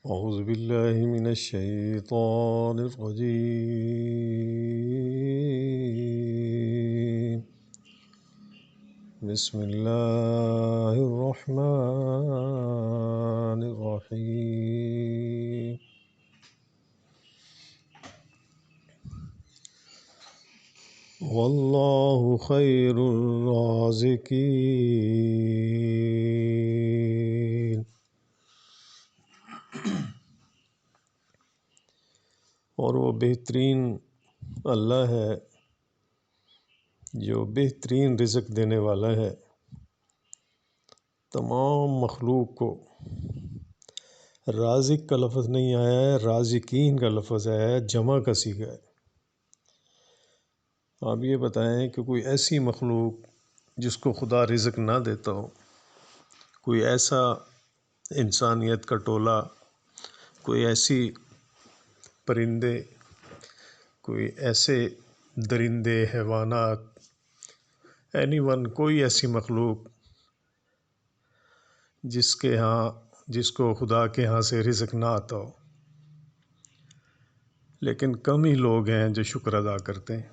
أعوذ بالله من الشيطان الرجيم. بسم الله الرحمن الرحيم. والله خير الرازقين. اور وہ بہترین اللہ ہے جو بہترین رزق دینے والا ہے تمام مخلوق کو۔ رازق کا لفظ نہیں آیا ہے، رازقین کا لفظ آیا ہے، جمع کا صیغہ ہے۔ آپ یہ بتائیں کہ کوئی ایسی مخلوق جس کو خدا رزق نہ دیتا ہو، کوئی ایسا انسانیت کا ٹولہ، کوئی ایسی پرندے، کوئی ایسے درندے، حیوانات، اینی ون، کوئی ایسی مخلوق جس کو خدا کے ہاں سے رزق نہ آتا ہو، لیکن کم ہی لوگ ہیں جو شکر ادا کرتے ہیں۔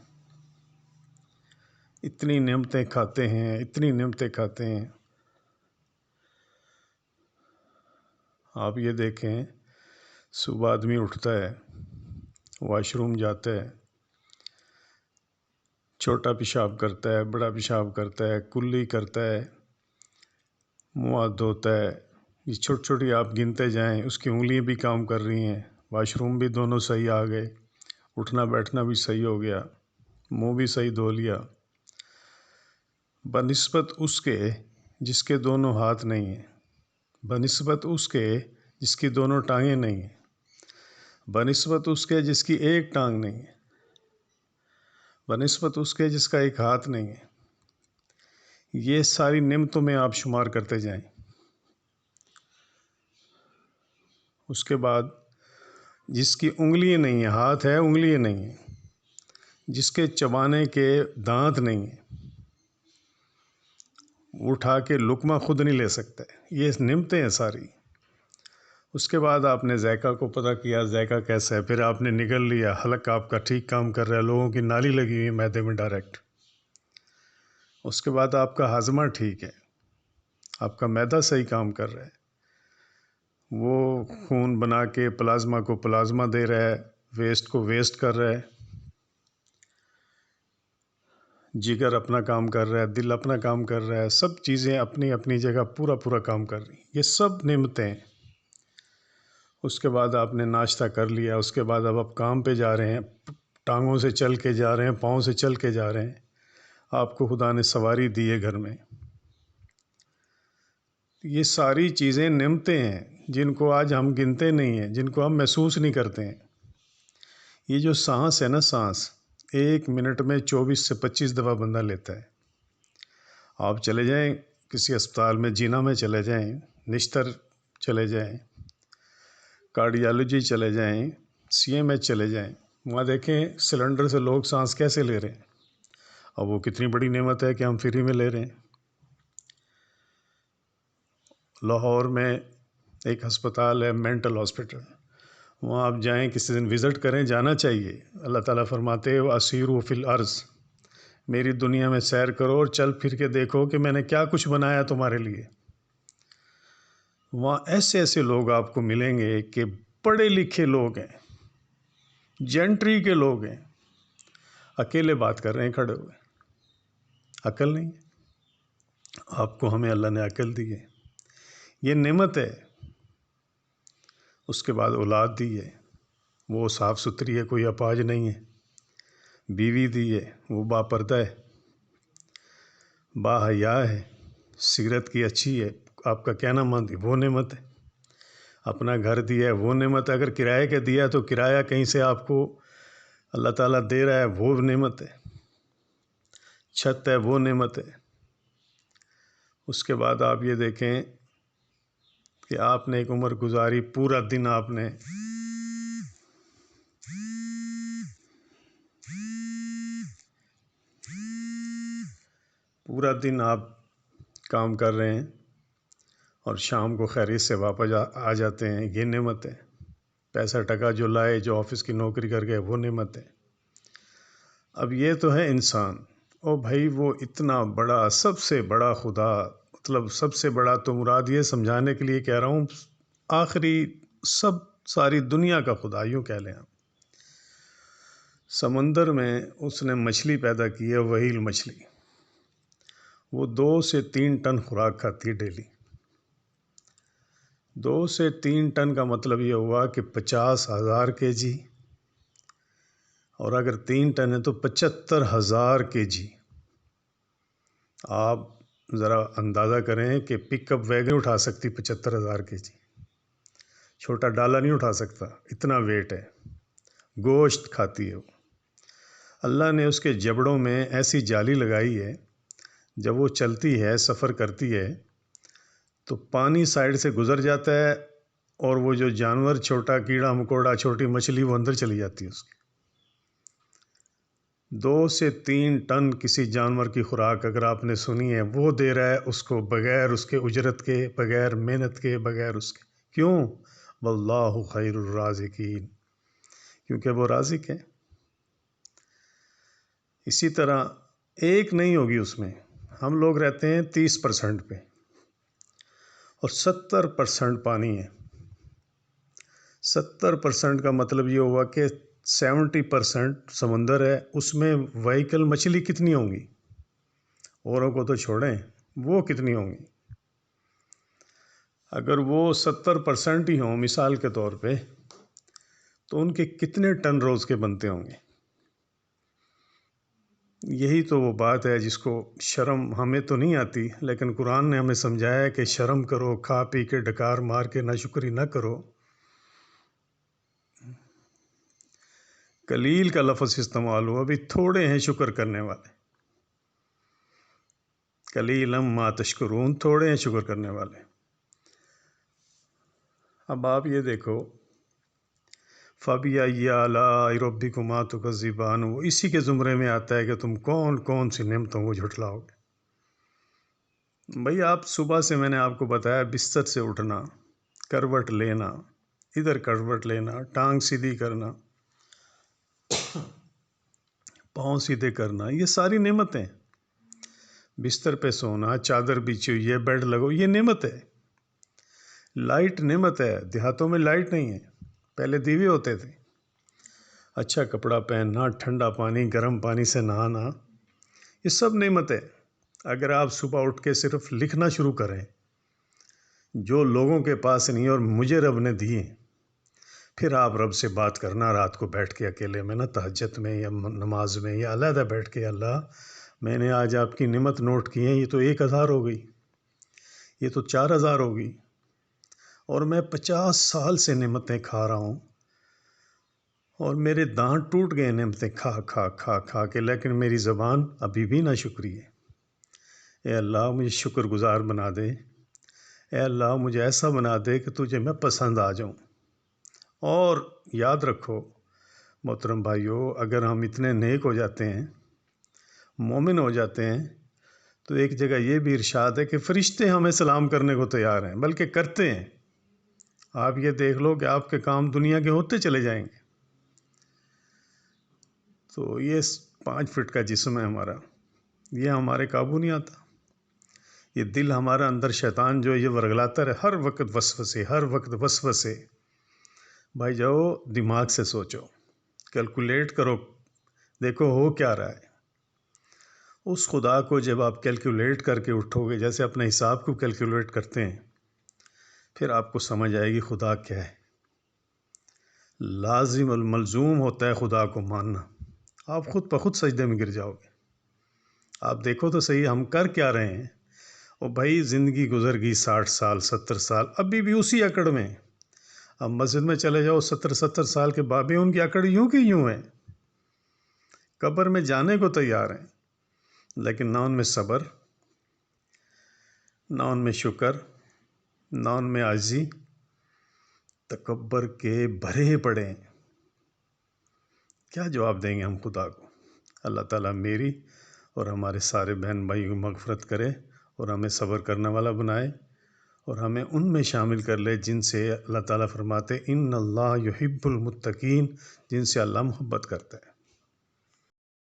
اتنی نعمتیں کھاتے ہیں، اتنی نعمتیں کھاتے ہیں۔ آپ یہ دیکھیں، صبح آدمی اٹھتا ہے، واش روم جاتا ہے، چھوٹا پیشاب کرتا ہے، بڑا پیشاب کرتا ہے، کلی کرتا ہے، منہ ہاتھ دھوتا ہے۔ یہ چھوٹی چھوٹی آپ گنتے جائیں، اس کی انگلیاں بھی کام کر رہی ہیں، واش روم بھی دونوں صحیح آ گئے، اٹھنا بیٹھنا بھی صحیح ہو گیا، منہ بھی صحیح دھو لیا، بنسبت اس کے جس کے دونوں ہاتھ نہیں ہیں، بنسبت اس کے جس کی دونوں ٹانگیں نہیں ہیں، بنسبت اس کے جس کی ایک ٹانگ نہیں ہے، بنسبت اس کے جس کا ایک ہاتھ نہیں ہے۔ یہ ساری نعمتوں میں آپ شمار کرتے جائیں۔ اس کے بعد جس کی انگلیاں نہیں ہیں، ہاتھ ہے انگلیاں نہیں ہیں، جس کے چبانے کے دانت نہیں ہیں، اٹھا کے لقمہ خود نہیں لے سکتے، یہ نعمتیں ہیں ساری۔ اس کے بعد آپ نے ذائقہ کو پتہ کیا، ذائقہ کیسا ہے، پھر آپ نے نگل لیا، حلق آپ کا ٹھیک کام کر رہا ہے، لوگوں کی نالی لگی ہوئی ہے معدے میں ڈائریکٹ۔ اس کے بعد آپ کا ہاضمہ ٹھیک ہے، آپ کا معدہ صحیح کام کر رہا ہے، وہ خون بنا کے پلازمہ کو پلازمہ دے رہا ہے، ویسٹ کو ویسٹ کر رہا ہے، جگر اپنا کام کر رہا ہے، دل اپنا کام کر رہا ہے، سب چیزیں اپنی اپنی جگہ پورا کام کر رہی ہیں۔ یہ سب نعمتیں ہیں۔ اس کے بعد آپ نے ناشتہ کر لیا، اس کے بعد اب آپ کام پہ جا رہے ہیں، ٹانگوں سے چل کے جا رہے ہیں، پاؤں سے چل کے جا رہے ہیں، آپ کو خدا نے سواری دی ہے گھر میں۔ یہ ساری چیزیں نعمتیں ہیں جن کو آج ہم گنتے نہیں ہیں، جن کو ہم محسوس نہیں کرتے ہیں۔ یہ جو سانس ہے نا، سانس 1 منٹ میں 24 سے 25 دفعہ بندہ لیتا ہے۔ آپ چلے جائیں کسی اسپتال میں، جینا میں چلے جائیں، نشتر چلے جائیں، کارڈیالوجی چلے جائیں، سی ایم ایچ چلے جائیں، وہاں دیکھیں سلنڈر سے لوگ سانس کیسے لے رہے ہیں۔ اب وہ کتنی بڑی نعمت ہے کہ ہم فری میں لے رہے ہیں۔ لاہور میں ایک ہسپتال ہے، مینٹل ہاسپٹل، وہاں آپ جائیں، کسی دن وزٹ کریں، جانا چاہیے۔ اللہ تعالیٰ فرماتے ہیں وَأَسِیرُوا فِی الْأَرْضِ، میری دنیا میں سیر کرو اور چل پھر کے دیکھو کہ میں نے کیا کچھ بنایا تمہارے لیے۔ وہاں ایسے ایسے لوگ آپ کو ملیں گے کہ پڑھے لکھے لوگ ہیں، جینٹری کے لوگ ہیں، اکیلے بات کر رہے ہیں کھڑے ہوئے، عقل نہیں ہے۔ آپ کو ہمیں اللہ نے عقل دی ہے، یہ نعمت ہے۔ اس کے بعد اولاد دی ہے، وہ صاف ستھری ہے، کوئی اپاہج نہیں ہے۔ بیوی دی ہے، وہ با پردہ ہے، با حیا ہے، سیرت کی اچھی ہے، آپ کا کہنا مانتی، وہ نعمت ہے۔ اپنا گھر دیا ہے، وہ نعمت ہے۔ اگر کرائے کا دیا ہے تو کرایہ کہیں سے آپ کو اللہ تعالیٰ دے رہا ہے، وہ نعمت ہے۔ چھت ہے، وہ نعمت ہے۔ اس کے بعد آپ یہ دیکھیں کہ آپ نے ایک عمر گزاری، پورا دن آپ نے آپ کام کر رہے ہیں، اور شام کو خیریت سے واپس آ جاتے ہیں، یہ نعمت ہے۔ پیسہ ٹکا جو لائے، جو آفس کی نوکری کر گئے، وہ نعمت ہے۔ اب یہ تو ہے انسان، او بھائی وہ اتنا بڑا، سب سے بڑا خدا، مطلب سب سے بڑا تو مراد یہ سمجھانے کے لیے کہہ رہا ہوں، آخری ساری دنیا کا خدا یوں کہہ لیں آپ۔ سمندر میں اس نے مچھلی پیدا کی ہے، وہیل مچھلی، وہ 2 سے 3 ٹن خوراک کھاتی ہے ڈیلی۔ 2 سے 3 ٹن کا مطلب یہ ہوا کہ 50,000 کے جی، اور اگر 3 ٹن ہے تو 75,000 کے جی۔ آپ ذرا اندازہ کریں کہ پک اپ ویگن اٹھا سکتی 75,000 کے جی، چھوٹا ڈالا نہیں اٹھا سکتا، اتنا ویٹ ہے۔ گوشت کھاتی ہے وہ۔ اللہ نے اس کے جبڑوں میں ایسی جالی لگائی ہے، جب وہ چلتی ہے، سفر کرتی ہے، تو پانی سائڈ سے گزر جاتا ہے، اور وہ جو جانور، چھوٹا کیڑا مکوڑا، چھوٹی مچھلی، وہ اندر چلی جاتی ہے اس کی۔ 2 سے 3 ٹن کسی جانور کی خوراک اگر آپ نے سنی ہے، وہ دے رہا ہے اس کو بغیر اس کے اجرت کے، بغیر محنت کے، بغیر اس کے۔ کیوں؟ واللہ خیر الرازقین، کیونکہ وہ رازق ہے۔ اسی طرح ایک نہیں ہوگی اس میں، ہم لوگ رہتے ہیں 30% پہ، اور 70% پانی ہے۔ 70% کا مطلب یہ ہوا کہ 70% سمندر ہے، اس میں وہیکل مچھلی کتنی ہوں گی؟ اوروں کو تو چھوڑیں، وہ کتنی ہوں گی؟ اگر وہ 70% ہی ہوں مثال کے طور پہ، تو ان کے کتنے ٹن روز کے بنتے ہوں گے؟ یہی تو وہ بات ہے جس کو شرم ہمیں تو نہیں آتی، لیکن قرآن نے ہمیں سمجھایا کہ شرم کرو، کھا پی کے ڈکار مار کے ناشکری نہ کرو۔ قلیل کا لفظ استعمال ہوا، ابھی تھوڑے ہیں شکر کرنے والے۔ قلیلم ما تشکرون، تھوڑے ہیں شکر کرنے والے۔ اب آپ یہ دیکھو، فَبِأَيِّ آلَاءِ رَبِّكُمَا تُكَذِّبَانِ، وہ اسی کے زمرے میں آتا ہے کہ تم کون کون سی نعمتوں کو جھٹلاؤ گے۔ بھئی آپ صبح سے میں نے آپ کو بتایا، بستر سے اٹھنا، کروٹ لینا، ادھر کروٹ لینا، ٹانگ سیدھی کرنا، پاؤں سیدھے کرنا، یہ ساری نعمتیں۔ بستر پہ سونا، چادر بچھی ہوئی ہے، بیڈ لگو، یہ نعمت ہے۔ لائٹ نعمت ہے، دیہاتوں میں لائٹ نہیں ہے، پہلے دیوے ہوتے تھے۔ اچھا کپڑا پہننا، ٹھنڈا پانی، گرم پانی سے نہانا، یہ سب نعمت ہے۔ اگر آپ صبح اٹھ کے صرف لکھنا شروع کریں جو لوگوں کے پاس نہیں اور مجھے رب نے دیے، پھر آپ رب سے بات کرنا رات کو بیٹھ کے اکیلے میں، نہ تہجد میں یا نماز میں، یا علیحدہ بیٹھ کے، اللہ میں نے آج آپ کی نعمت نوٹ کی ہیں، یہ تو 1,000 ہو گئی، یہ تو 4,000 ہو گئی، اور میں 50 سال سے نعمتیں کھا رہا ہوں، اور میرے دانت ٹوٹ گئے نعمتیں کھا کھا کھا کھا کے، لیکن میری زبان ابھی بھی ناشکری ہے۔ اے اللہ مجھے شکر گزار بنا دے، اے اللہ مجھے ایسا بنا دے کہ تجھے میں پسند آ جاؤں۔ اور یاد رکھو محترم بھائیو، اگر ہم اتنے نیک ہو جاتے ہیں، مومن ہو جاتے ہیں، تو ایک جگہ یہ بھی ارشاد ہے کہ فرشتے ہمیں سلام کرنے کو تیار ہیں، بلکہ کرتے ہیں۔ آپ یہ دیکھ لو کہ آپ کے کام دنیا کے ہوتے چلے جائیں گے۔ تو یہ 5 فٹ کا جسم ہے ہمارا، یہ ہمارے قابو نہیں آتا۔ یہ دل ہمارا اندر شیطان جو یہ ورگلاتا ہے، ہر وقت وسوسے، ہر وقت وسوسے۔ بھائی جاؤ دماغ سے سوچو، کیلکولیٹ کرو، دیکھو ہو کیا رہا ہے۔ اس خدا کو جب آپ کیلکولیٹ کر کے اٹھو گے، جیسے اپنے حساب کو کیلکولیٹ کرتے ہیں، پھر آپ کو سمجھ آئے گی خدا کیا ہے۔ لازم الملزوم ہوتا ہے خدا کو ماننا، آپ خود بخود سجدے میں گر جاؤ گے۔ آپ دیکھو تو صحیح ہم کر کیا رہے ہیں۔ اور بھائی زندگی گزر گئی 60 سال 70 سال، ابھی بھی اسی اکڑ میں۔ اب مسجد میں چلے جاؤ، 70 سال کے بابے، ان کی اکڑ یوں کی یوں ہے، قبر میں جانے کو تیار ہیں، لیکن نہ ان میں صبر، نہ ان میں شکر، نہ ان میں عاجزی، تکبر کے بھرے پڑے ہیں۔ کیا جواب دیں گے ہم خدا کو؟ اللہ تعالیٰ میری اور ہمارے سارے بہن بھائیوں کو مغفرت کرے، اور ہمیں صبر کرنے والا بنائے، اور ہمیں ان میں شامل کر لے جن سے اللہ تعالیٰ فرماتے ان اللہ یحب المتقین، جن سے اللہ محبت کرتا ہے۔